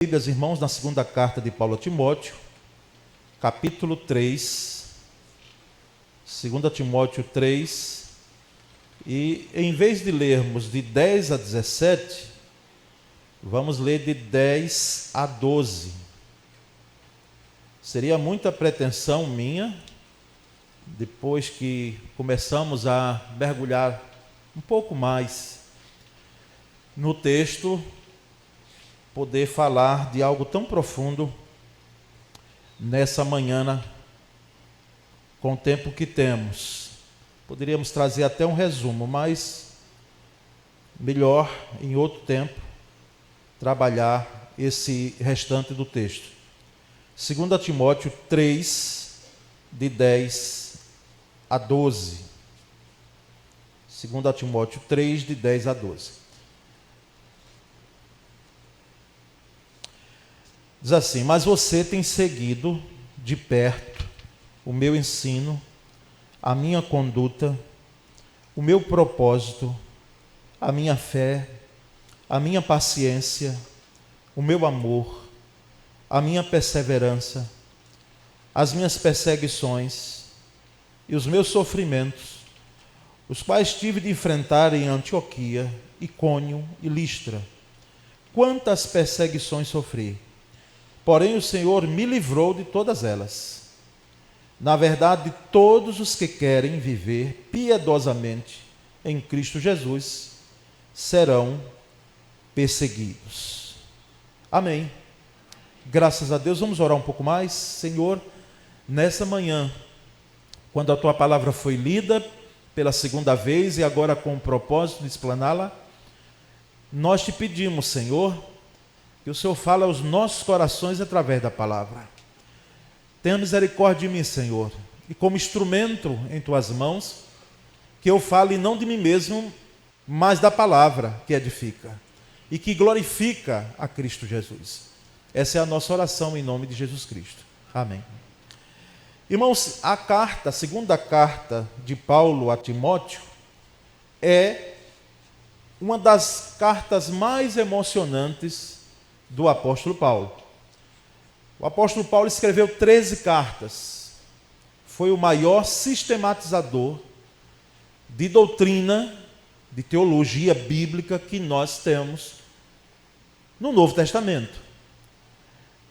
Bíblias, irmãos, na segunda carta de Paulo a Timóteo, capítulo 3, 2 Timóteo 3, e em vez de lermos de 10 a 17, vamos ler de 10 a 12. Seria muita pretensão minha, depois que começamos a mergulhar um pouco mais no texto, poder falar de algo tão profundo nessa manhã, com o tempo que temos. Poderíamos trazer até um resumo, mas melhor em outro tempo trabalhar esse restante do texto. 2 Timóteo 3, de 10 a 12. 2 Timóteo 3, de 10 a 12. Diz assim: mas você tem seguido de perto o meu ensino, a minha conduta, o meu propósito, a minha fé, a minha paciência, o meu amor, a minha perseverança, as minhas perseguições e os meus sofrimentos, os quais tive de enfrentar em Antioquia, Icônio e Listra. Quantas perseguições sofri! Porém, o Senhor me livrou de todas elas. Na verdade, todos os que querem viver piedosamente em Cristo Jesus serão perseguidos. Amém. Graças a Deus. Vamos orar um pouco mais. Senhor, nessa manhã, quando a Tua palavra foi lida pela segunda vez e agora com o propósito de explaná-la, nós Te pedimos, Senhor, que o Senhor fale aos nossos corações através da palavra. Tenha misericórdia de mim, Senhor, e como instrumento em Tuas mãos, que eu fale não de mim mesmo, mas da palavra que edifica e que glorifica a Cristo Jesus. Essa é a nossa oração em nome de Jesus Cristo. Amém. Irmãos, a segunda carta de Paulo a Timóteo é uma das cartas mais emocionantes do apóstolo Paulo. O apóstolo Paulo escreveu 13 cartas. Foi o maior sistematizador de doutrina, de teologia bíblica que nós temos no Novo Testamento.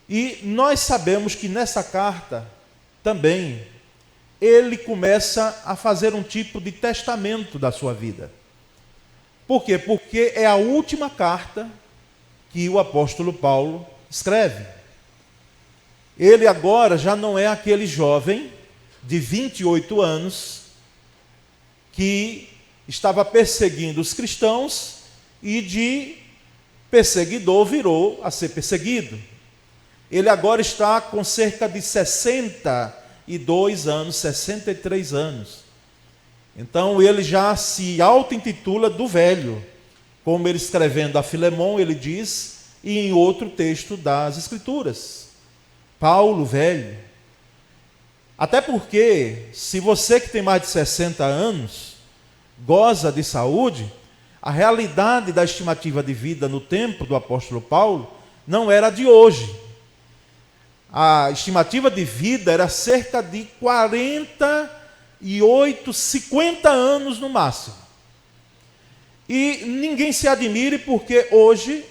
E nós sabemos que nessa carta também ele começa a fazer um tipo de testamento da sua vida. Por quê? Porque é a última carta que o apóstolo Paulo escreve. Ele agora já não é aquele jovem de 28 anos que estava perseguindo os cristãos e de perseguidor virou a ser perseguido. Ele agora está com cerca de 62 anos, 63 anos. Então ele já se auto-intitula do velho. Como ele escrevendo a Filemão, ele diz, e em outro texto das Escrituras, Paulo, velho. Até porque, se você que tem mais de 60 anos, goza de saúde, a realidade da estimativa de vida no tempo do apóstolo Paulo não era a de hoje. A estimativa de vida era cerca de 48, 50 anos no máximo. E ninguém se admire porque hoje,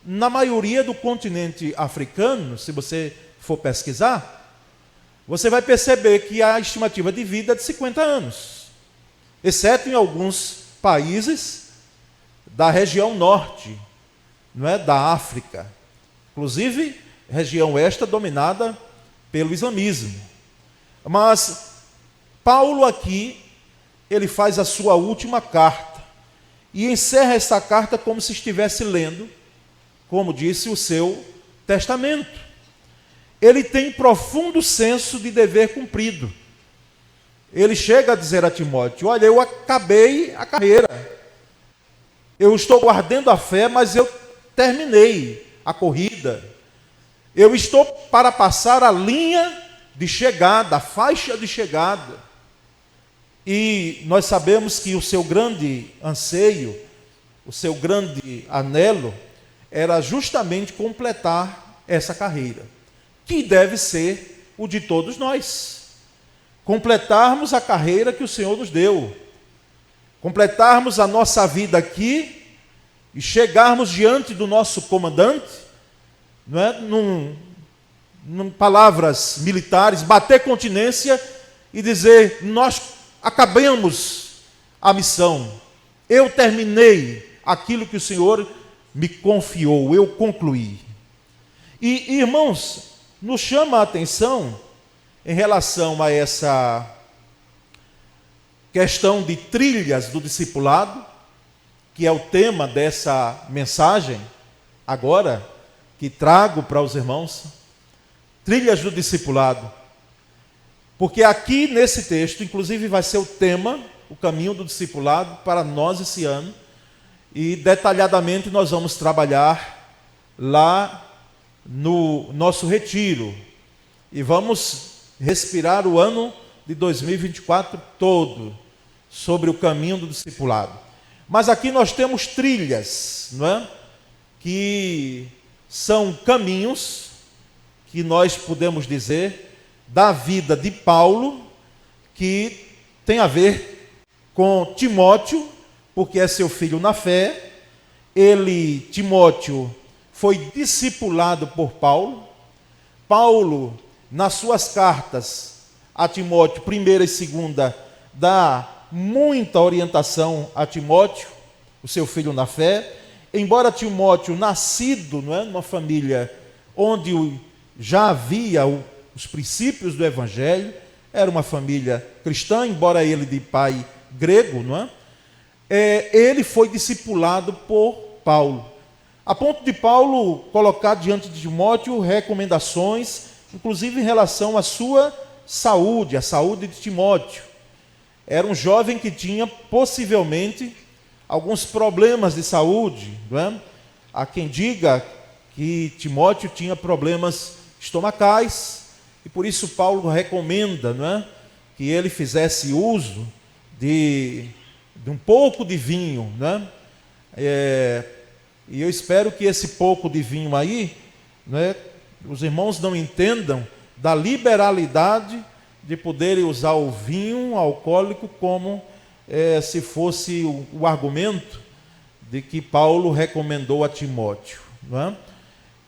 na maioria do continente africano, se você for pesquisar, você vai perceber que a estimativa de vida é de 50 anos, exceto em alguns países da região norte, não é, da África, inclusive região esta dominada pelo islamismo. Mas Paulo aqui, ele faz a sua última carta, e encerra essa carta como se estivesse lendo, como disse, o seu testamento. Ele tem profundo senso de dever cumprido. Ele chega a dizer a Timóteo: olha, eu acabei a carreira. Eu estou guardando a fé, mas eu terminei a corrida. Eu estou para passar a linha de chegada, a faixa de chegada. E nós sabemos que o seu grande anseio, o seu grande anelo era justamente completar essa carreira, que deve ser o de todos nós. Completarmos a carreira que o Senhor nos deu, completarmos a nossa vida aqui e chegarmos diante do nosso comandante, não é? Num palavras militares, bater continência e dizer: nós acabamos a missão, eu terminei aquilo que o Senhor me confiou, eu concluí. E irmãos, nos chama a atenção em relação a essa questão de trilhas do discipulado, que é o tema dessa mensagem agora, que trago para os irmãos, trilhas do discipulado. Porque aqui nesse texto, inclusive vai ser o tema, o caminho do discipulado para nós esse ano, e detalhadamente nós vamos trabalhar lá no nosso retiro, e vamos respirar o ano de 2024 todo, sobre o caminho do discipulado. Mas aqui nós temos trilhas, não é? Que são caminhos, que nós podemos dizer, da vida de Paulo, que tem a ver com Timóteo, porque é seu filho na fé. Timóteo, foi discipulado por Paulo. Paulo, nas suas cartas a Timóteo, 1ª e 2ª, dá muita orientação a Timóteo, o seu filho na fé. Embora Timóteo, nascido, não é, numa família onde já havia os princípios do Evangelho, era uma família cristã, embora ele de pai grego, não é? Ele foi discipulado por Paulo, a ponto de Paulo colocar diante de Timóteo recomendações, inclusive em relação à sua saúde, a saúde de Timóteo. Era um jovem que tinha possivelmente alguns problemas de saúde, não é? Há quem diga que Timóteo tinha problemas estomacais, e por isso Paulo recomenda, não é, que ele fizesse uso de um pouco de vinho, né? E eu espero que esse pouco de vinho aí, né, os irmãos não entendam da liberalidade de poderem usar o vinho alcoólico como se fosse o argumento de que Paulo recomendou a Timóteo, não é?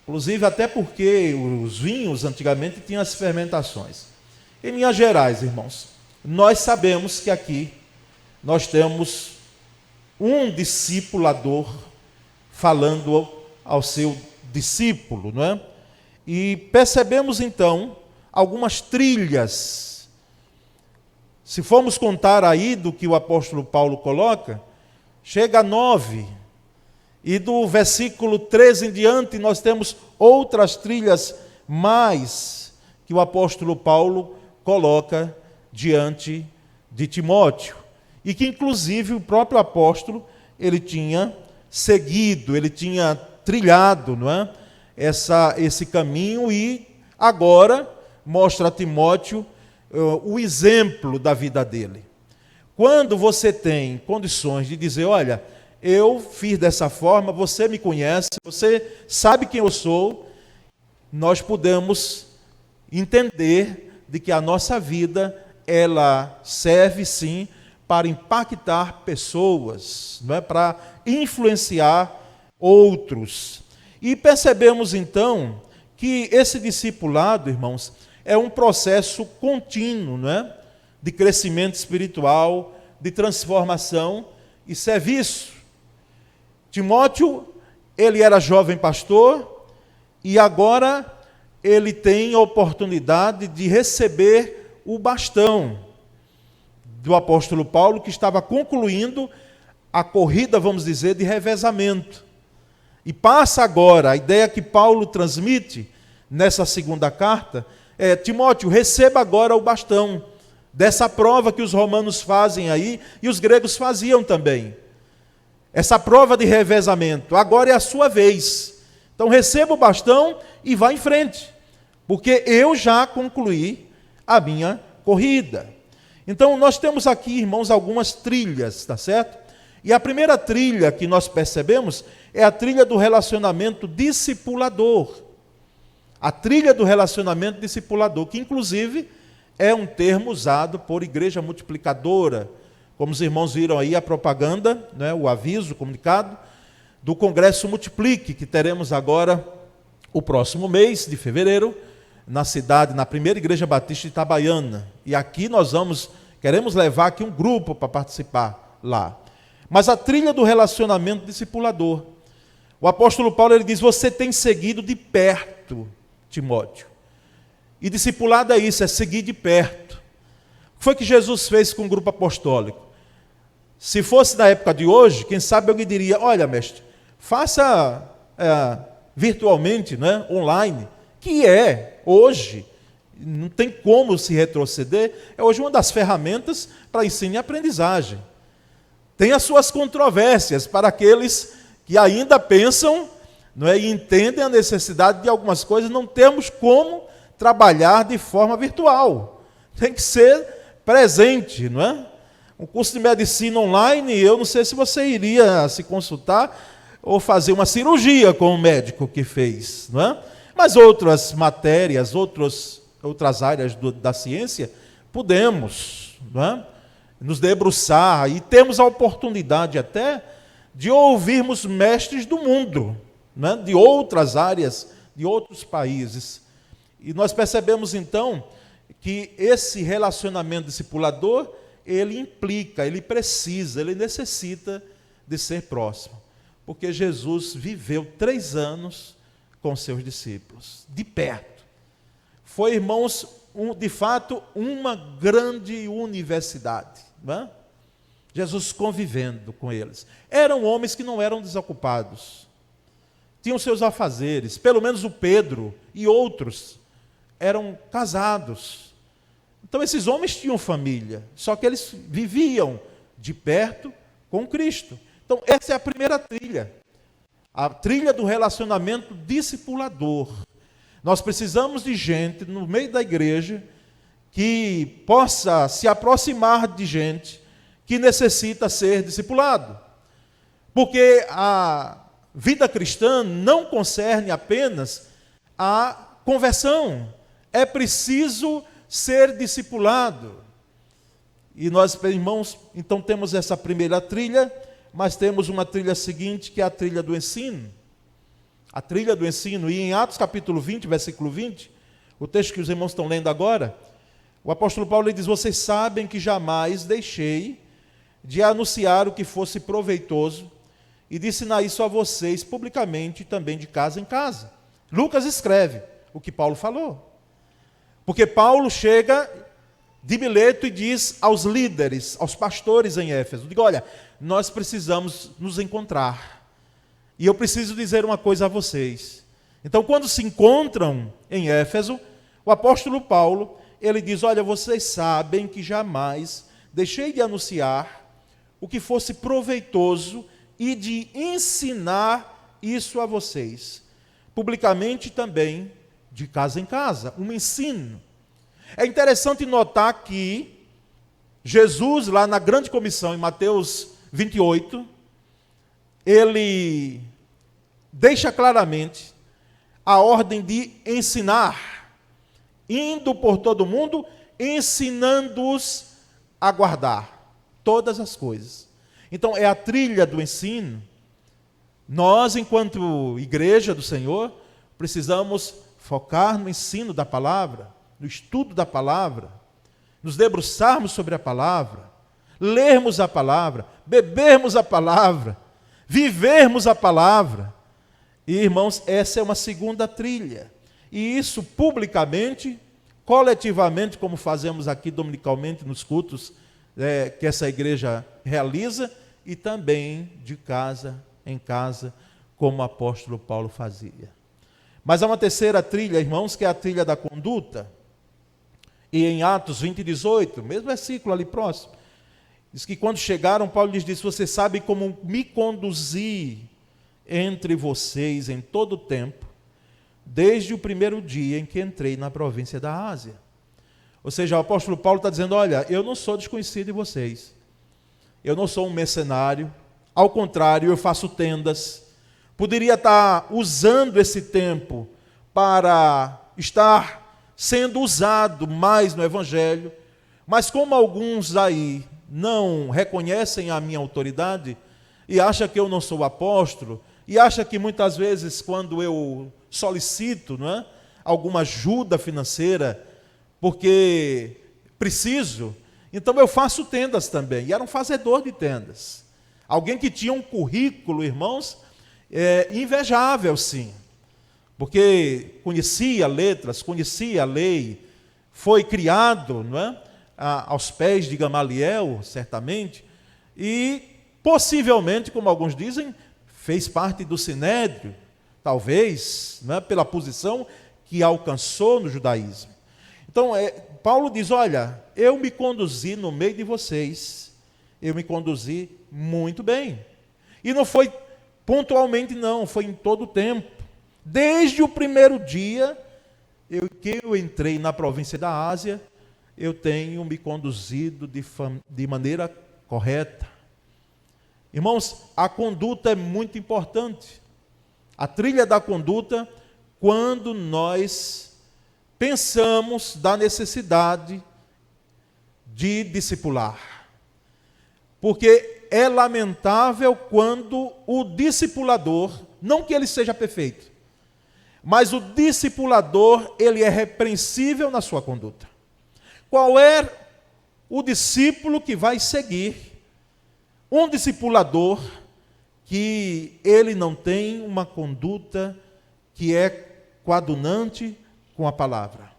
Inclusive até porque os vinhos antigamente tinham as fermentações. Em linhas gerais, irmãos, nós sabemos que aqui nós temos um discipulador falando ao seu discípulo, não é? E percebemos então algumas trilhas. Se formos contar aí do que o apóstolo Paulo coloca, chega a 9, e do versículo 13 em diante nós temos outras trilhas mais que o apóstolo Paulo coloca diante de Timóteo, e que inclusive o próprio apóstolo ele tinha seguido, ele tinha trilhado, não é? Esse caminho, e agora mostra a Timóteo o exemplo da vida dele. Quando você tem condições de dizer: olha, eu fiz dessa forma, você me conhece, você sabe quem eu sou, nós podemos entender de que a nossa vida, ela serve sim para impactar pessoas, não é? Para influenciar outros. E percebemos então que esse discipulado, irmãos, é um processo contínuo, não é? De crescimento espiritual, de transformação e serviço. Timóteo, ele era jovem pastor, e agora ele tem a oportunidade de receber o bastão do apóstolo Paulo, que estava concluindo a corrida, vamos dizer, de revezamento. E passa agora, a ideia que Paulo transmite nessa segunda carta é: Timóteo, receba agora o bastão dessa prova que os romanos fazem aí, e os gregos faziam também. Essa prova de revezamento, agora é a sua vez. Então receba o bastão e vá em frente, porque eu já concluí a minha corrida. Então nós temos aqui, irmãos, algumas trilhas, tá certo? E a primeira trilha que nós percebemos é a trilha do relacionamento discipulador. A trilha do relacionamento discipulador, que inclusive é um termo usado por igreja multiplicadora. Como os irmãos viram aí a propaganda, né, o aviso, o comunicado, do Congresso Multiplique, que teremos agora o próximo mês de fevereiro, na primeira igreja batista de Itabaiana. E aqui nós queremos levar aqui um grupo para participar lá. Mas a trilha do relacionamento discipulador. O apóstolo Paulo ele diz, você tem seguido de perto, Timóteo. E discipulado é isso, é seguir de perto. O que foi que Jesus fez com o grupo apostólico? Se fosse na época de hoje, quem sabe alguém diria, olha mestre, faça virtualmente, né, online, que hoje, não tem como se retroceder, é hoje uma das ferramentas para ensino e aprendizagem. Tem as suas controvérsias para aqueles que ainda pensam, não é, e entendem a necessidade de algumas coisas, não temos como trabalhar de forma virtual. Tem que ser presente, não é? Um curso de medicina online, eu não sei se você iria se consultar ou fazer uma cirurgia com o médico que fez, não é? Mas outras matérias, outras áreas da ciência, podemos, não é, nos debruçar e temos a oportunidade até de ouvirmos mestres do mundo, não é, de outras áreas, de outros países. E nós percebemos então que esse relacionamento discipulador, ele implica, ele precisa, ele necessita de ser próximo. Porque Jesus viveu 3 anos com seus discípulos, de perto. Foi, irmãos, de fato, uma grande universidade. Não é? Jesus convivendo com eles. Eram homens que não eram desocupados. Tinham seus afazeres. Pelo menos o Pedro e outros eram casados. Então esses homens tinham família. Só que eles viviam de perto com Cristo. Então essa é a primeira trilha. A trilha do relacionamento discipulador. Nós precisamos de gente no meio da igreja que possa se aproximar de gente que necessita ser discipulado. Porque a vida cristã não concerne apenas a conversão. É preciso ser discipulado. E nós, irmãos, então temos essa primeira trilha, mas temos uma trilha seguinte, que é a trilha do ensino. A trilha do ensino. E em Atos capítulo 20, versículo 20, o texto que os irmãos estão lendo agora, o apóstolo Paulo diz, vocês sabem que jamais deixei de anunciar o que fosse proveitoso e de ensinar isso a vocês publicamente, também de casa em casa. Lucas escreve o que Paulo falou. Porque Paulo chega de Mileto e diz aos líderes, aos pastores em Éfeso, diga, olha, nós precisamos nos encontrar. E eu preciso dizer uma coisa a vocês. Então, quando se encontram em Éfeso, o apóstolo Paulo, ele diz, olha, vocês sabem que jamais deixei de anunciar o que fosse proveitoso e de ensinar isso a vocês. Publicamente também, de casa em casa, um ensino. É interessante notar que Jesus, lá na grande comissão, em Mateus 28, ele deixa claramente a ordem de ensinar, indo por todo mundo, ensinando-os a guardar todas as coisas. Então, é a trilha do ensino. Nós, enquanto igreja do Senhor, precisamos focar no ensino da palavra, no estudo da palavra, nos debruçarmos sobre a palavra, lermos a palavra, bebermos a palavra, vivermos a palavra. E, irmãos, essa é uma segunda trilha. E isso publicamente, coletivamente, como fazemos aqui dominicalmente nos cultos que essa igreja realiza, e também de casa em casa, como o apóstolo Paulo fazia. Mas há uma terceira trilha, irmãos, que é a trilha da conduta. E em Atos 20, 18, mesmo versículo ali próximo, diz que quando chegaram, Paulo lhes disse, você sabe como me conduzi entre vocês em todo o tempo, desde o primeiro dia em que entrei na província da Ásia. Ou seja, o apóstolo Paulo está dizendo, olha, eu não sou desconhecido de vocês. Eu não sou um mercenário. Ao contrário, eu faço tendas. poderia estar usando esse tempo para estar sendo usado mais no Evangelho, mas como alguns aí não reconhecem a minha autoridade e acham que eu não sou apóstolo, e acham que muitas vezes quando eu solicito, não é, alguma ajuda financeira, porque preciso, então eu faço tendas também, e era um fazedor de tendas. Alguém que tinha um currículo, irmãos, invejável, sim, porque conhecia letras, conhecia a lei, foi criado, não é, aos pés de Gamaliel, certamente, e possivelmente, como alguns dizem, fez parte do Sinédrio, talvez, não é, pela posição que alcançou no judaísmo. Então, Paulo diz, olha, eu me conduzi no meio de vocês, eu me conduzi muito bem. E não foi pontualmente não, foi em todo o tempo. Desde o primeiro dia que eu entrei na província da Ásia, eu tenho me conduzido de maneira correta. Irmãos, a conduta é muito importante. A trilha da conduta, quando nós pensamos da necessidade de discipular. Porque é lamentável quando o discipulador, não que ele seja perfeito, mas o discipulador, ele é repreensível na sua conduta. Qual é o discípulo que vai seguir um discipulador que ele não tem uma conduta que é coadunante com a palavra?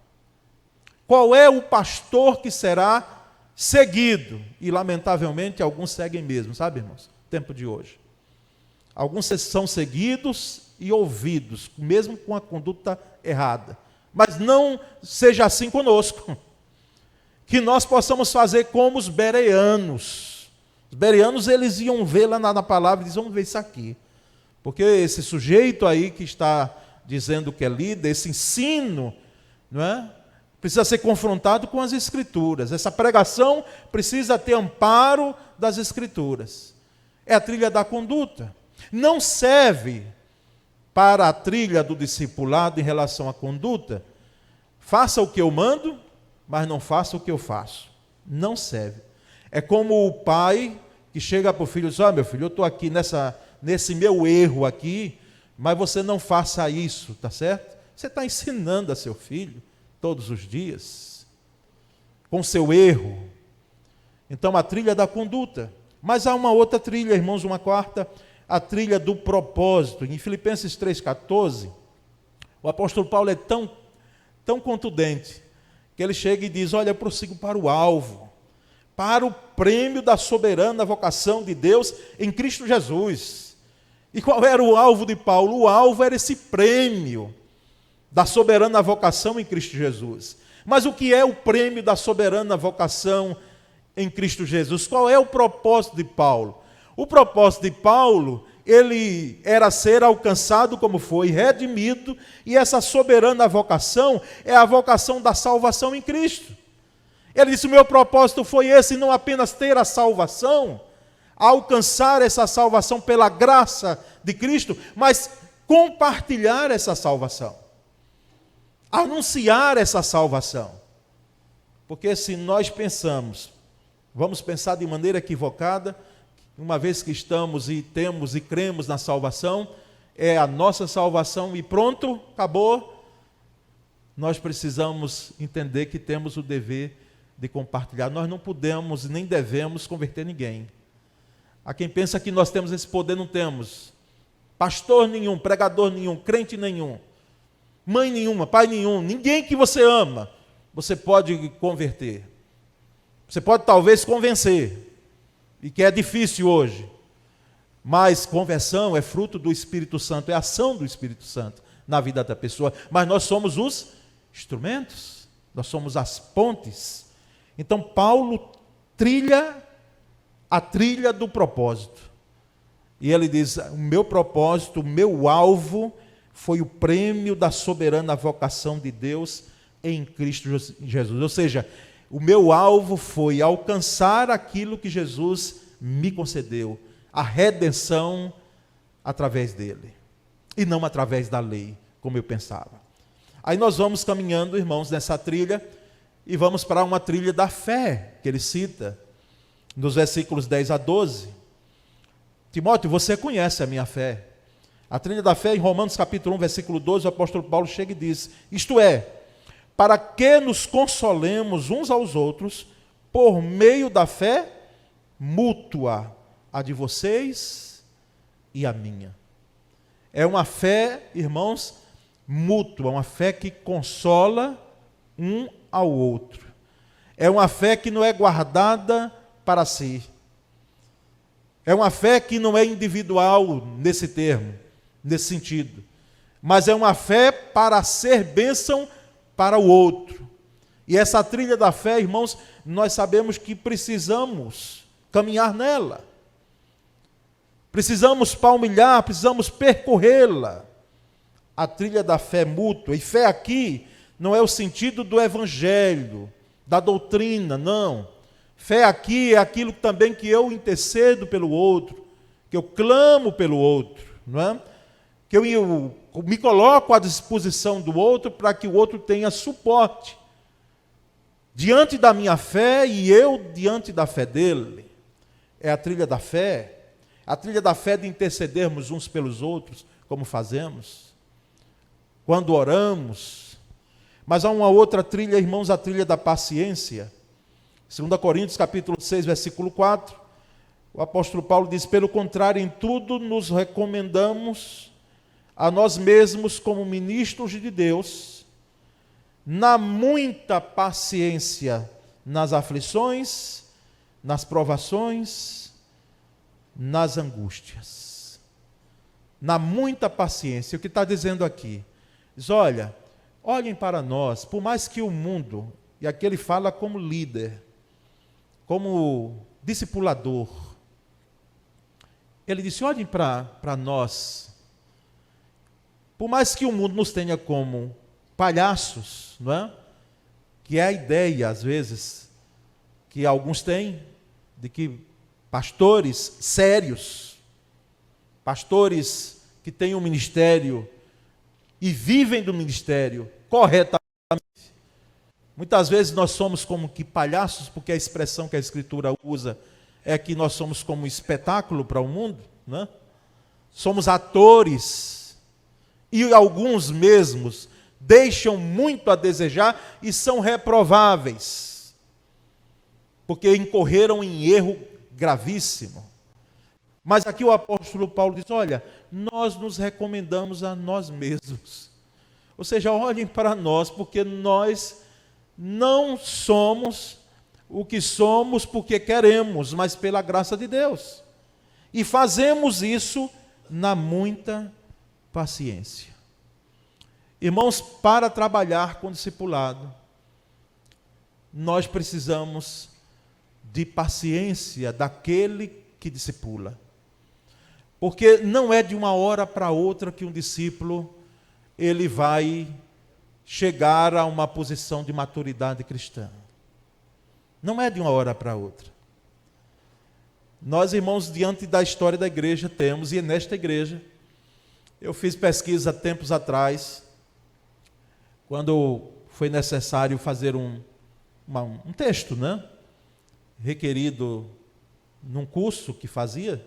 Qual é o pastor que será seguido? E lamentavelmente alguns seguem mesmo, sabe, irmãos? Tempo de hoje. Alguns são seguidos e ouvidos, mesmo com a conduta errada. Mas não seja assim conosco. Que nós possamos fazer como os bereanos. Os bereanos, eles iam ver lá na palavra e diziam, vamos ver isso aqui. Porque esse sujeito aí que está dizendo que é líder, esse ensino, não é? Precisa ser confrontado com as Escrituras. Essa pregação precisa ter amparo das Escrituras. É a trilha da conduta. Não serve para a trilha do discipulado em relação à conduta. Faça o que eu mando, mas não faça o que eu faço. Não serve. É como o pai que chega para o filho e diz, meu filho, eu estou aqui nesse meu erro aqui, mas você não faça isso, tá certo? Você está ensinando a seu filho todos os dias, com seu erro. Então, a trilha da conduta. Mas há uma outra trilha, irmãos, uma quarta, a trilha do propósito. Em Filipenses 3,14, o apóstolo Paulo é tão contundente, que ele chega e diz, olha, eu prossigo para o alvo, para o prêmio da soberana vocação de Deus em Cristo Jesus. E qual era o alvo de Paulo? O alvo era esse prêmio da soberana vocação em Cristo Jesus. Mas o que é o prêmio da soberana vocação em Cristo Jesus? Qual é o propósito de Paulo? O propósito de Paulo, ele era ser alcançado como foi, redimido, e essa soberana vocação é a vocação da salvação em Cristo. Ele disse, o meu propósito foi esse, não apenas ter a salvação, alcançar essa salvação pela graça de Cristo, mas compartilhar essa salvação, anunciar essa salvação. Porque se nós pensamos, vamos pensar de maneira equivocada, uma vez que estamos e temos e cremos na salvação, é a nossa salvação e pronto, acabou. Nós precisamos entender que temos o dever de compartilhar. Nós não podemos nem devemos converter ninguém. Há quem pensa que nós temos esse poder, não temos. Pastor nenhum, pregador nenhum, crente nenhum, mãe nenhuma, pai nenhum, ninguém que você ama, você pode converter. Você pode talvez convencer, e que é difícil hoje, mas conversão é fruto do Espírito Santo, é ação do Espírito Santo na vida da pessoa, mas nós somos os instrumentos, nós somos as pontes. Então Paulo trilha a trilha do propósito, e ele diz, o meu propósito, o meu alvo, foi o prêmio da soberana vocação de Deus em Cristo Jesus, ou seja, o meu alvo foi alcançar aquilo que Jesus me concedeu, a redenção através dele. e não através da lei, como eu pensava. Aí nós vamos caminhando, irmãos, nessa trilha, e vamos para uma trilha da fé, que ele cita, nos versículos 10 a 12. Timóteo, você conhece a minha fé. A trilha da fé, em Romanos capítulo 1, versículo 12, o apóstolo Paulo chega e diz, isto é, para que nos consolemos uns aos outros, por meio da fé mútua, a de vocês e a minha. É uma fé, irmãos, mútua, uma fé que consola um ao outro. É uma fé que não é guardada para si. É uma fé que não é individual nesse termo, nesse sentido. Mas é uma fé para ser bênção para o outro. E essa trilha da fé, irmãos, nós sabemos que precisamos caminhar nela. Precisamos palmilhar, precisamos percorrê-la. A trilha da fé mútua. E fé aqui não é o sentido do evangelho, da doutrina, não. Fé aqui é aquilo também que eu intercedo pelo outro, que eu clamo pelo outro, não é? Que eu me coloco à disposição do outro para que o outro tenha suporte diante da minha fé e eu diante da fé dele. É a trilha da fé. A trilha da fé de intercedermos uns pelos outros, como fazemos, quando oramos. Mas há uma outra trilha, irmãos, a trilha da paciência. 2 Coríntios, capítulo 6, versículo 4, o apóstolo Paulo diz, pelo contrário, em tudo nos recomendamos a nós mesmos como ministros de Deus, na muita paciência nas aflições, nas provações, nas angústias. Na muita paciência. O que está dizendo aqui? Diz, olhem para nós, por mais que o mundo, e aqui ele fala como líder, como discipulador, ele disse, olhem para nós, por mais que o mundo nos tenha como palhaços, não é? Que é a ideia, às vezes, que alguns têm, de que pastores sérios, pastores que têm um ministério e vivem do ministério corretamente. Muitas vezes nós somos como que palhaços, porque a expressão que a Escritura usa é que nós somos como um espetáculo para o mundo, né? Somos atores, e alguns mesmos deixam muito a desejar e são reprováveis, porque incorreram em erro gravíssimo. Mas aqui o apóstolo Paulo diz, olha, nós nos recomendamos a nós mesmos. Ou seja, olhem para nós, porque nós não somos o que somos porque queremos, mas pela graça de Deus. E fazemos isso na muita paciência. Irmãos, para trabalhar com discipulado, nós precisamos de paciência daquele que discipula. Porque não é de uma hora para outra que um discípulo ele vai chegar a uma posição de maturidade cristã. Não é de uma hora para outra. Nós, irmãos, diante da história da igreja temos, e nesta igreja, eu fiz pesquisa tempos atrás, quando foi necessário fazer um texto, né? Requerido num curso que fazia,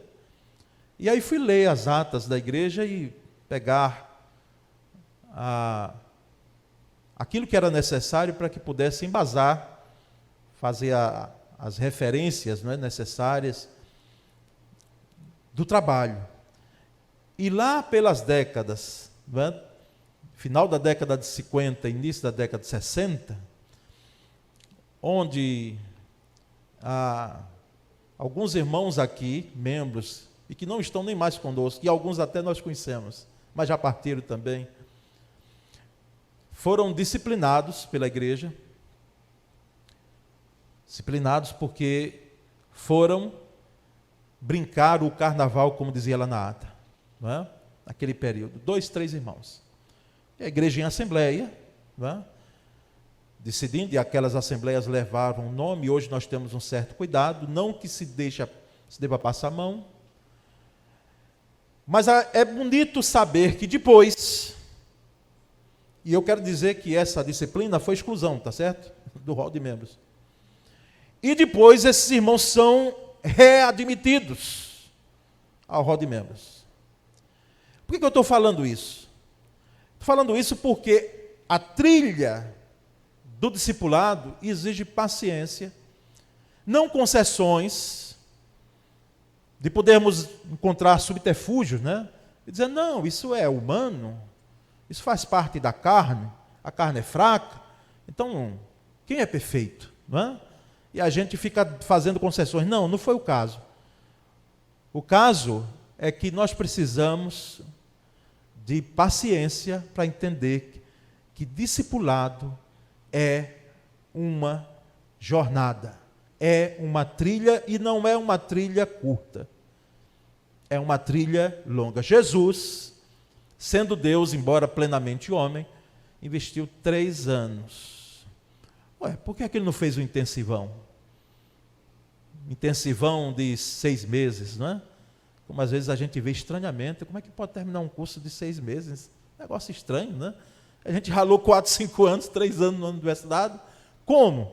e aí fui ler as atas da igreja e pegar aquilo que era necessário para que pudesse embasar, fazer as referências, não é, necessárias do trabalho. E lá pelas décadas, não é, final da década de 50, início da década de 60, onde alguns irmãos aqui, membros, e que não estão nem mais conosco, e alguns até nós conhecemos, mas já partiram também, foram disciplinados pela igreja, disciplinados porque foram brincar o carnaval, como dizia lá na ata, não é? Naquele período, 2, 3 irmãos. E a igreja em assembleia, não é? Decidindo, e aquelas assembleias levavam o nome, e hoje nós temos um certo cuidado, não que se deva passar a mão. Mas é bonito saber que depois, e eu quero dizer que essa disciplina foi exclusão, tá certo? Do rol de membros. E depois esses irmãos são readmitidos ao rol de membros. Por que eu estou falando isso? Estou falando isso porque a trilha do discipulado exige paciência, não concessões, de podermos encontrar subterfúgios, né? E dizer, não, isso é humano, isso faz parte da carne, a carne é fraca, então, quem é perfeito? Não é? E a gente fica fazendo concessões. Não, não foi o caso. O caso é que nós precisamos de paciência para entender que discipulado é uma jornada, é uma trilha, e não é uma trilha curta, é uma trilha longa. Jesus, sendo Deus, embora plenamente homem, investiu 3 anos. Ué, por que ele não fez o intensivão? Intensivão de 6 meses, não é? Como às vezes a gente vê estranhamente, como é que pode terminar um curso de 6 meses? Negócio estranho, né? A gente ralou 4, 5 anos, 3 anos na universidade. Como?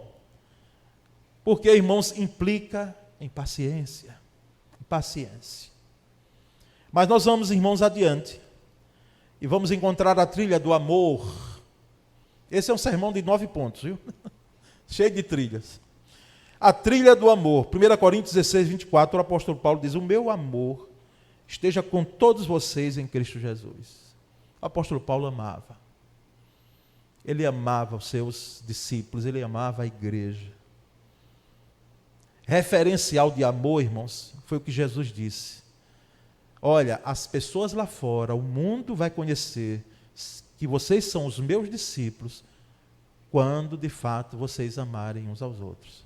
Porque, irmãos, implica em paciência. Em paciência. Mas nós vamos, irmãos, adiante. E vamos encontrar a trilha do amor. Esse é um sermão de 9 pontos, viu? Cheio de trilhas. A trilha do amor. 1 Coríntios 16, 24, o apóstolo Paulo diz, o meu amor esteja com todos vocês em Cristo Jesus. O apóstolo Paulo amava. Ele amava os seus discípulos, ele amava a igreja. Referencial de amor, irmãos, foi o que Jesus disse. Olha, as pessoas lá fora, o mundo vai conhecer que vocês são os meus discípulos quando, de fato, vocês amarem uns aos outros.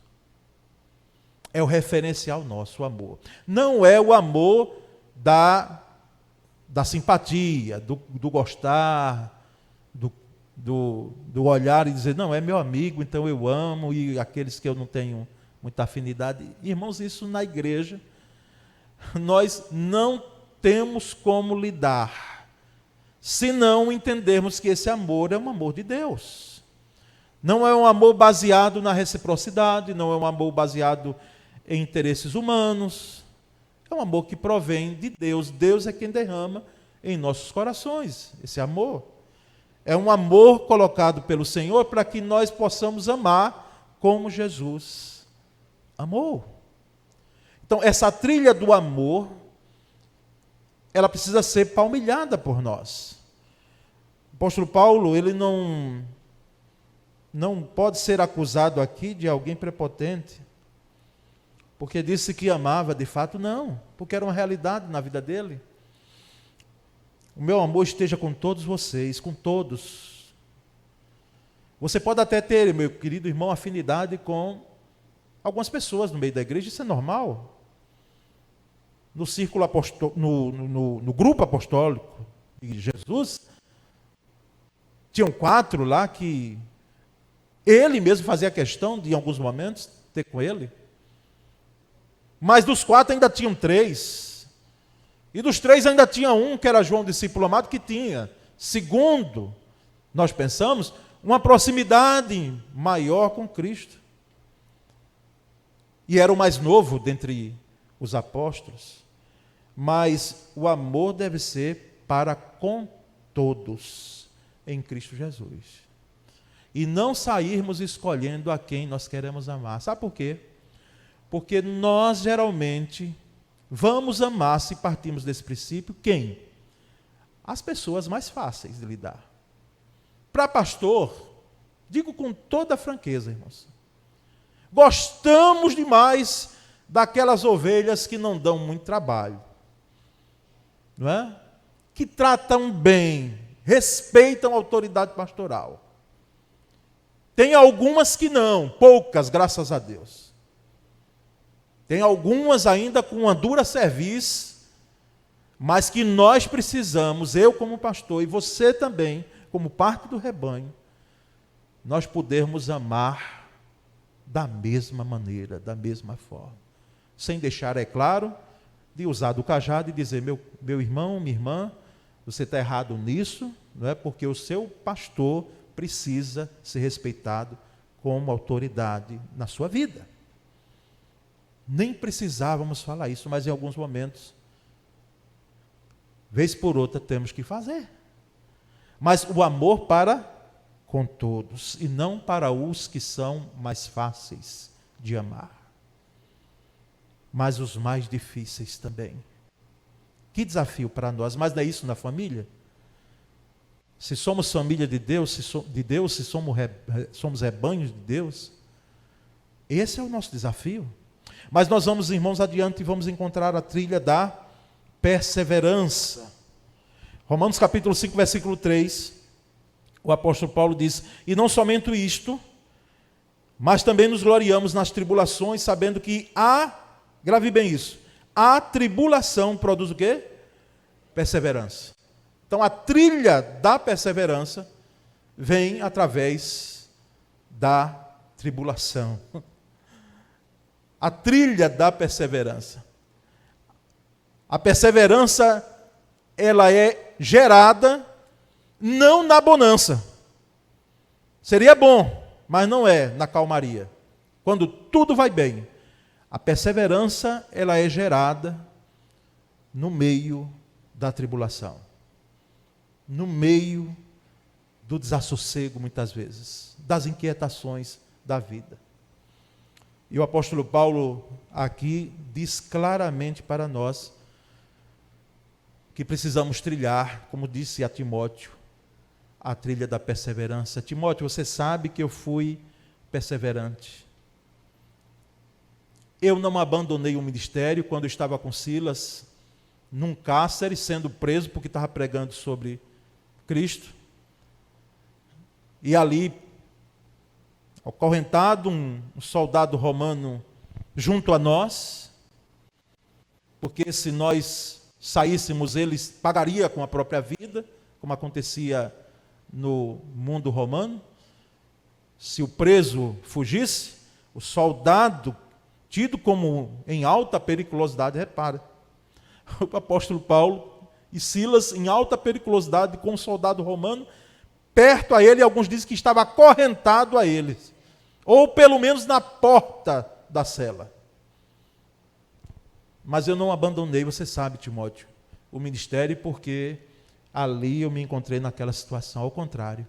É o referencial nosso, o amor. Não é o amor da simpatia, do gostar, do olhar e dizer, não, é meu amigo, então eu amo, e aqueles que eu não tenho muita afinidade. Irmãos, isso na igreja, nós não temos como lidar, se não entendermos que esse amor é um amor de Deus. Não é um amor baseado na reciprocidade, não é um amor baseado em interesses humanos, é um amor que provém de Deus. Deus é quem derrama em nossos corações esse amor. É um amor colocado pelo Senhor para que nós possamos amar como Jesus amou. Então, essa trilha do amor, ela precisa ser palmilhada por nós. O apóstolo Paulo, ele não pode ser acusado aqui de alguém prepotente, porque disse que amava, de fato não, porque era uma realidade na vida dele. O meu amor esteja com todos vocês, com todos. Você pode até ter, meu querido irmão, afinidade com algumas pessoas no meio da igreja, isso é normal. No círculo no grupo apostólico de Jesus, tinham 4 lá que ele mesmo fazia questão de, em alguns momentos, ter com ele. Mas dos 4 ainda tinham 3. E dos 3 ainda tinha um, que era João, discípulo amado, que tinha, segundo nós pensamos, uma proximidade maior com Cristo. E era o mais novo dentre os apóstolos. Mas o amor deve ser para com todos em Cristo Jesus. E não sairmos escolhendo a quem nós queremos amar. Sabe por quê? Porque nós geralmente vamos amar, se partimos desse princípio, quem? As pessoas mais fáceis de lidar. Para pastor, digo com toda a franqueza, irmãos, gostamos demais daquelas ovelhas que não dão muito trabalho, não é? Que tratam bem, respeitam a autoridade pastoral. Tem algumas que não, poucas, graças a Deus. Tem algumas ainda com uma dura cerviz, mas que nós precisamos, eu como pastor e você também, como parte do rebanho, nós podermos amar da mesma maneira, da mesma forma. Sem deixar, é claro, de usar do cajado e dizer, meu irmão, minha irmã, você está errado nisso, não é? Porque o seu pastor precisa ser respeitado como autoridade na sua vida. Nem precisávamos falar isso, mas em alguns momentos, vez por outra, temos que fazer. Mas o amor para com todos, e não para os que são mais fáceis de amar, mas os mais difíceis também. Que desafio para nós, mas não é isso na família? Se somos família de Deus, se somos rebanhos de Deus, esse é o nosso desafio. Mas nós vamos, irmãos, adiante e vamos encontrar a trilha da perseverança. Romanos capítulo 5, versículo 3, o apóstolo Paulo diz, e não somente isto, mas também nos gloriamos nas tribulações, sabendo que grave bem isso, a tribulação produz o quê? Perseverança. Então a trilha da perseverança vem através da tribulação. A trilha da perseverança. A perseverança, ela é gerada não na bonança. Seria bom, mas não é na calmaria. Quando tudo vai bem. A perseverança, ela é gerada no meio da tribulação. No meio do desassossego, muitas vezes. Das inquietações da vida. E o apóstolo Paulo aqui diz claramente para nós que precisamos trilhar, como disse a Timóteo, a trilha da perseverança. Timóteo, você sabe que eu fui perseverante. Eu não abandonei o ministério quando estava com Silas, num cárcere, sendo preso porque estava pregando sobre Cristo. E ali, acorrentado, um soldado romano junto a nós, porque se nós saíssemos, ele pagaria com a própria vida, como acontecia no mundo romano. Se o preso fugisse, o soldado, tido como em alta periculosidade, repara, o apóstolo Paulo e Silas em alta periculosidade com um soldado romano, perto a ele, alguns dizem que estava acorrentado a eles, ou pelo menos na porta da cela. Mas eu não abandonei, você sabe, Timóteo, o ministério, porque ali eu me encontrei naquela situação. Ao contrário,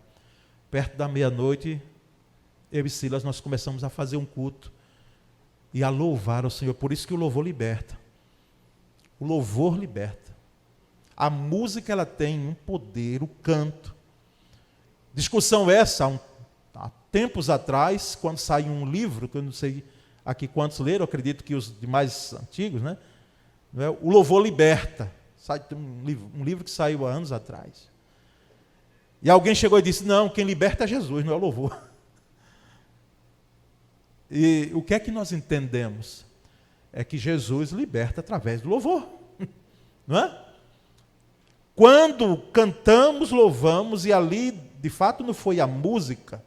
perto da meia-noite, eu e Silas, nós começamos a fazer um culto e a louvar ao Senhor. Por isso que o louvor liberta. O louvor liberta. A música, ela tem um poder, o canto. Discussão essa, há tempos atrás, quando saiu um livro, que eu não sei aqui quantos leram, acredito que os demais antigos, né? O Louvor Liberta. Um livro que saiu há anos atrás. E alguém chegou e disse, não, quem liberta é Jesus, não é o louvor. E o que é que nós entendemos? É que Jesus liberta através do louvor. Não é? Quando cantamos, louvamos, e ali, de fato, não foi a música,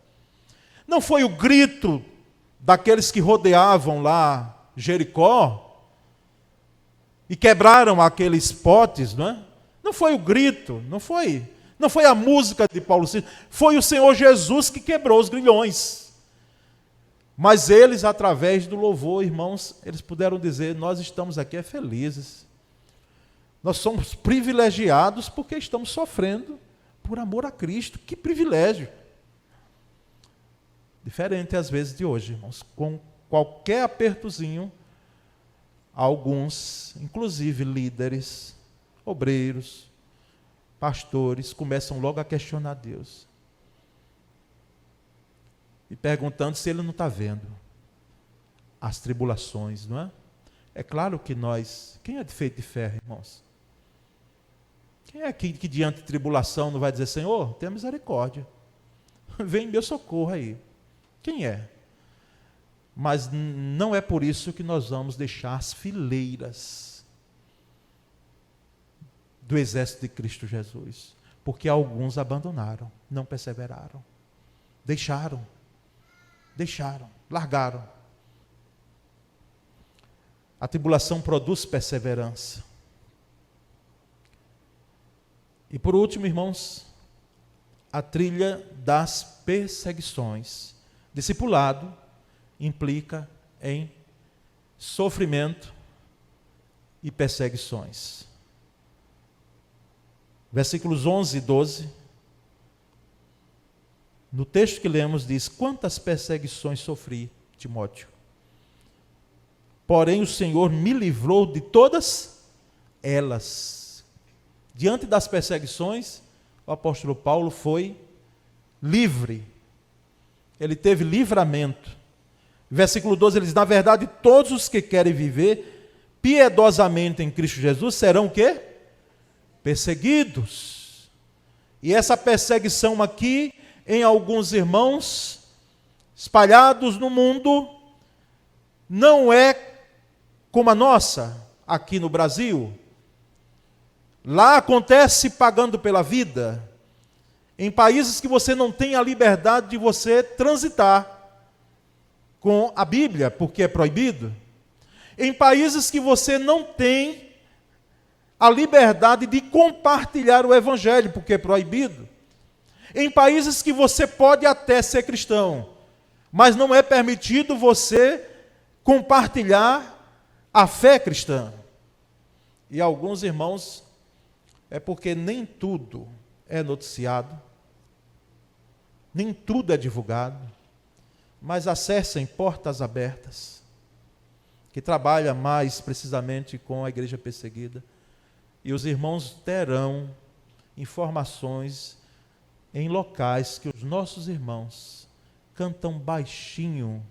não foi o grito daqueles que rodeavam lá Jericó e quebraram aqueles potes, não é? Não foi o grito, não foi a música de Paulo, foi o Senhor Jesus que quebrou os grilhões. Mas eles, através do louvor, irmãos, eles puderam dizer, nós estamos aqui felizes. Nós somos privilegiados porque estamos sofrendo por amor a Cristo. Que privilégio! Diferente às vezes de hoje, irmãos. Com qualquer apertozinho, alguns, inclusive líderes, obreiros, pastores, começam logo a questionar Deus. E perguntando se Ele não está vendo as tribulações, não é? É claro que nós, quem é feito de ferro, irmãos? Quem é que diante de tribulação não vai dizer, Senhor, tenha misericórdia, vem meu socorro aí? Quem é? Mas não é por isso que nós vamos deixar as fileiras do exército de Cristo Jesus, porque alguns abandonaram, não perseveraram, deixaram, largaram. A tribulação produz perseverança. E por último, irmãos, a trilha das perseguições. Discipulado implica em sofrimento e perseguições. Versículos 11 e 12. No texto que lemos diz: quantas perseguições sofri, Timóteo. Porém o Senhor me livrou de todas elas. Diante das perseguições, o apóstolo Paulo foi livre. Ele teve livramento. Versículo 12 ele diz: na verdade, todos os que querem viver piedosamente em Cristo Jesus serão o quê? Perseguidos. E essa perseguição aqui, em alguns irmãos espalhados no mundo, não é como a nossa, aqui no Brasil. Lá acontece pagando pela vida, em países que você não tem a liberdade de você transitar com a Bíblia, porque é proibido. Em países que você não tem a liberdade de compartilhar o Evangelho, porque é proibido. Em países que você pode até ser cristão, mas não é permitido você compartilhar a fé cristã. E alguns irmãos, é porque nem tudo é noticiado, nem tudo é divulgado, mas acessem Portas Abertas, que trabalha mais precisamente com a igreja perseguida, e os irmãos terão informações em locais que os nossos irmãos cantam baixinho,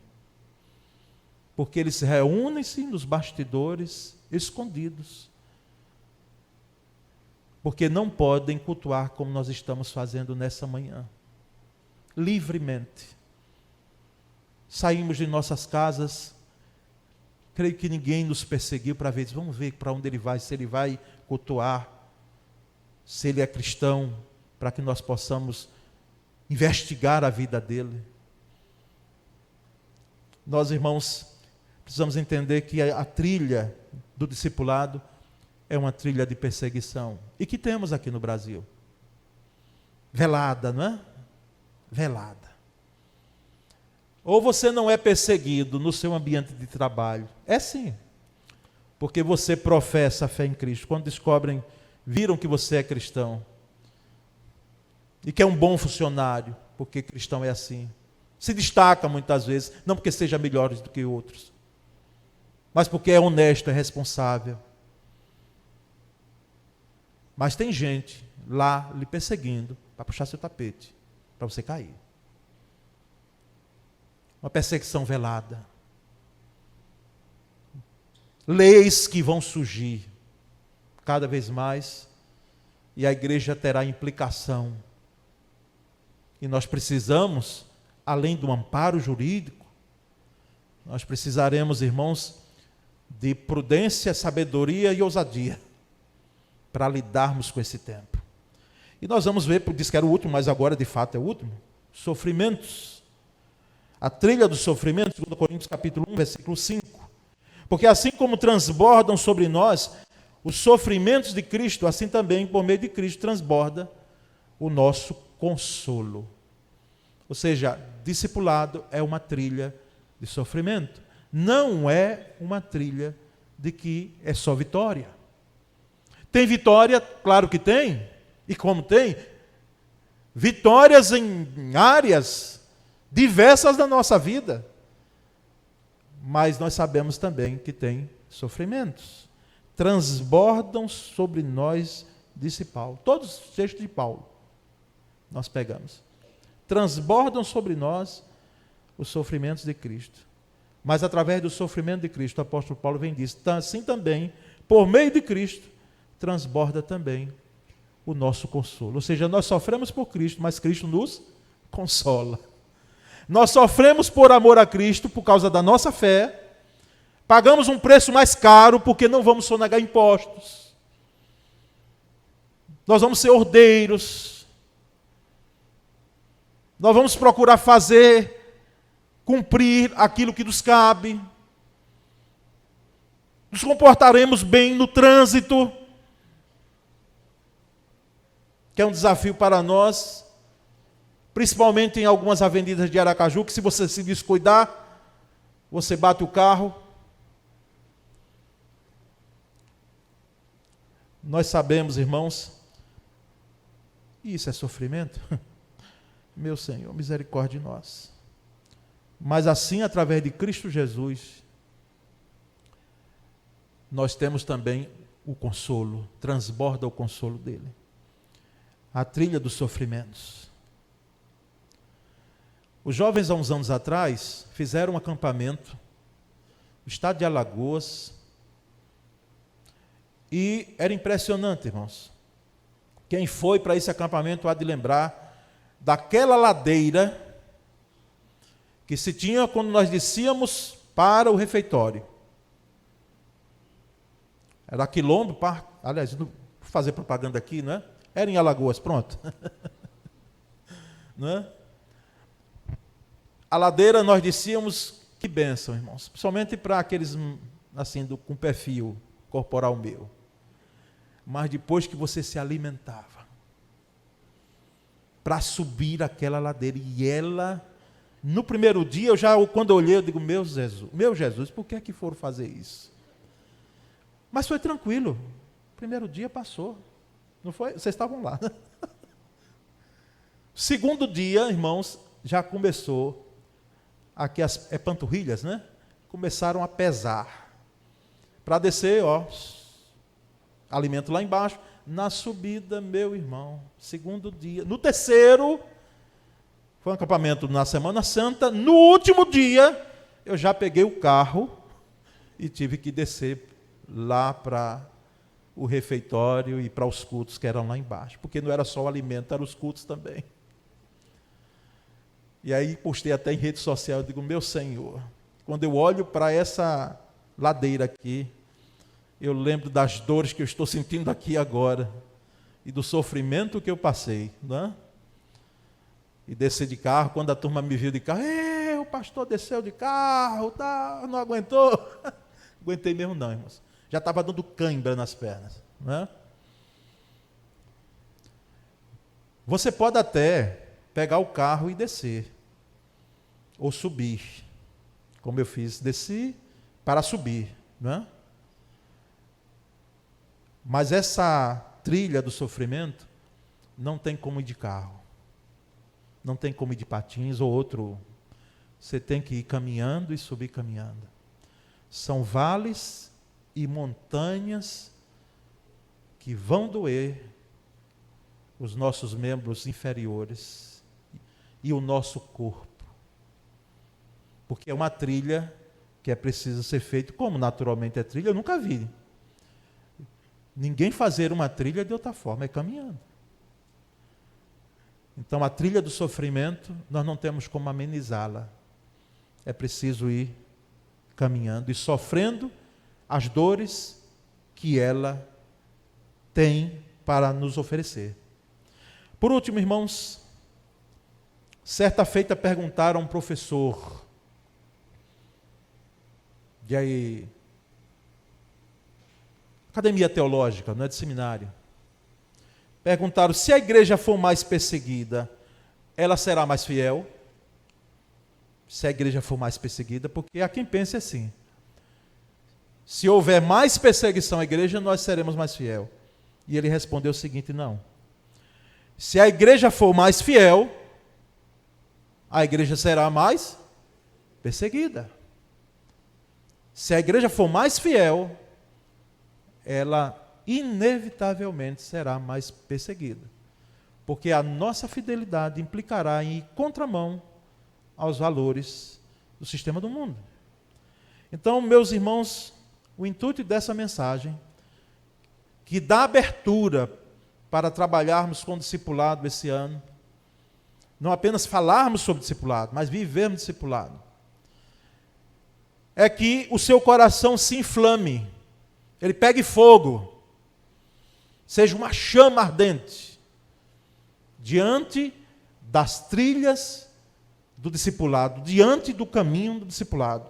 porque eles reúnem-se nos bastidores, escondidos, porque não podem cultuar como nós estamos fazendo nessa manhã, livremente. Saímos de nossas casas, creio que ninguém nos perseguiu para ver, vamos ver para onde ele vai, se ele vai cultuar, se ele é cristão, para que nós possamos investigar a vida dele. Nós, irmãos, precisamos entender que a trilha do discipulado é uma trilha de perseguição. E que temos aqui no Brasil? Velada, não é? Velada. Ou você não é perseguido no seu ambiente de trabalho. É sim. Porque você professa a fé em Cristo. Quando descobrem, viram que você é cristão. E que é um bom funcionário, porque cristão é assim. Se destaca muitas vezes, não porque seja melhor do que outros, mas porque é honesto, é responsável. Mas tem gente lá lhe perseguindo para puxar seu tapete, para você cair. Uma perseguição velada. Leis que vão surgir cada vez mais, e a igreja terá implicação. E nós precisamos, além do amparo jurídico, nós precisaremos, irmãos, de prudência, sabedoria e ousadia para lidarmos com esse tempo. E nós vamos ver, disse que era o último, mas agora de fato é o último, sofrimentos. A trilha do sofrimento, 2 Coríntios capítulo 1, versículo 5. Porque assim como transbordam sobre nós os sofrimentos de Cristo, assim também, por meio de Cristo, transborda o nosso consolo. Ou seja, discipulado é uma trilha de sofrimento. Não é uma trilha de que é só vitória. Tem vitória? Claro que tem. E como tem? Vitórias em áreas diversas da nossa vida. Mas nós sabemos também que tem sofrimentos. Transbordam sobre nós, disse Paulo. Todos os textos de Paulo nós pegamos. Transbordam sobre nós os sofrimentos de Cristo. Mas através do sofrimento de Cristo, o apóstolo Paulo vem e diz, assim também, por meio de Cristo, transborda também o nosso consolo. Ou seja, nós sofremos por Cristo, mas Cristo nos consola. Nós sofremos por amor a Cristo, por causa da nossa fé, pagamos um preço mais caro, porque não vamos sonegar impostos. Nós vamos ser ordeiros. Nós vamos procurar fazer, cumprir aquilo que nos cabe. nos comportaremos bem no trânsito, que é um desafio para nós, principalmente em algumas avenidas de Aracaju, que se você se descuidar, você bate o carro. Nós sabemos, irmãos, isso é sofrimento? Meu Senhor, misericórdia de nós. Mas assim, através de Cristo Jesus, nós temos também o consolo, transborda o consolo dele. A trilha dos sofrimentos. Os jovens, há uns anos atrás, fizeram um acampamento no estado de Alagoas, e era impressionante, irmãos. Quem foi para esse acampamento há de lembrar daquela ladeira que se tinha quando nós descíamos para o refeitório. Era Quilombo, aliás, não vou fazer propaganda aqui, não é? Era em Alagoas, pronto. Não é? A ladeira nós descíamos, que bênção, irmãos. Principalmente para aqueles assim, com perfil corporal meu. Mas depois que você se alimentava, para subir aquela ladeira, e ela, no primeiro dia, quando eu olhei, eu digo, meu Jesus, por que é que foram fazer isso? Mas foi tranquilo, o primeiro dia passou, não foi? Vocês estavam lá. Segundo dia, irmãos, já começou, aqui as panturrilhas, né? Começaram a pesar, para descer, alimento lá embaixo. Na subida, meu irmão, segundo dia, no terceiro, foi um acampamento na Semana Santa, no último dia, eu já peguei o carro e tive que descer lá para o refeitório e para os cultos que eram lá embaixo, porque não era só o alimento, eram os cultos também. E aí postei até em rede social, eu digo, meu Senhor, quando eu olho para essa ladeira aqui, eu lembro das dores que eu estou sentindo aqui agora, e do sofrimento que eu passei, não é? E descer de carro, quando a turma me viu de carro, o pastor desceu de carro, não aguentou. Aguentei mesmo não, irmãos. Já estava dando cãibra nas pernas, não é? Você pode até pegar o carro e descer, ou subir, como eu fiz, desci para subir, não é? Mas essa trilha do sofrimento não tem como ir de carro, não tem como ir de patins ou outro. Você tem que ir caminhando e subir caminhando. São vales e montanhas que vão doer os nossos membros inferiores e o nosso corpo. Porque é uma trilha que é preciso ser feita, como naturalmente é trilha, eu nunca vi ninguém fazer uma trilha de outra forma, é caminhando. Então a trilha do sofrimento, nós não temos como amenizá-la. É preciso ir caminhando e sofrendo as dores que ela tem para nos oferecer. Por último, irmãos, certa feita perguntaram a um professor de academia teológica, não é de seminário. Perguntaram, se a igreja for mais perseguida, ela será mais fiel? Se a igreja for mais perseguida, porque há quem pense assim, se houver mais perseguição à igreja, nós seremos mais fiel. E ele respondeu o seguinte, não. Se a igreja for mais fiel, a igreja será mais perseguida. Se a igreja for mais fiel, ela inevitavelmente será mais perseguida. Porque a nossa fidelidade implicará em ir contramão aos valores do sistema do mundo. Então, meus irmãos, o intuito dessa mensagem, que dá abertura para trabalharmos com discipulado esse ano, não apenas falarmos sobre discipulado, mas vivermos discipulado, é que o seu coração se inflame, ele pegue fogo, seja uma chama ardente, diante das trilhas do discipulado, diante do caminho do discipulado,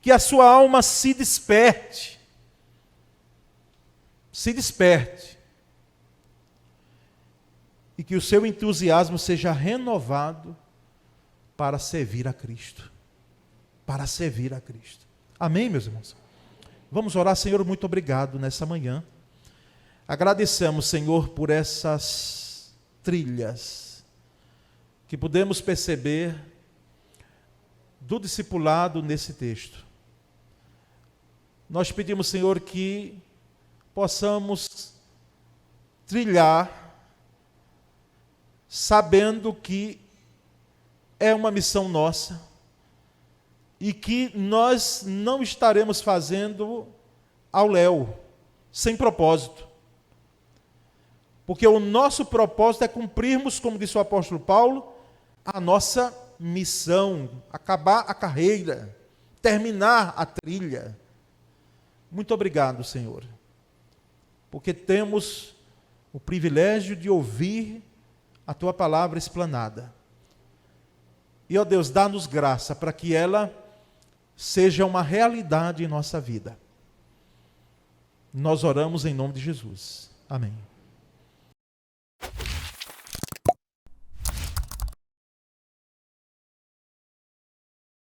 que a sua alma se desperte, se desperte e que o seu entusiasmo seja renovado para servir a Cristo. Para servir a Cristo. Amém, meus irmãos? Vamos orar. Senhor, muito obrigado nessa manhã. Agradecemos, Senhor, por essas trilhas que podemos perceber do discipulado nesse texto. Nós pedimos, Senhor, que possamos trilhar sabendo que é uma missão nossa e que nós não estaremos fazendo ao léu, sem propósito. Porque o nosso propósito é cumprirmos, como disse o apóstolo Paulo, a nossa missão, acabar a carreira, terminar a trilha. Muito obrigado, Senhor, porque temos o privilégio de ouvir a Tua palavra explanada. E, ó Deus, dá-nos graça para que ela seja uma realidade em nossa vida. Nós oramos em nome de Jesus. Amém.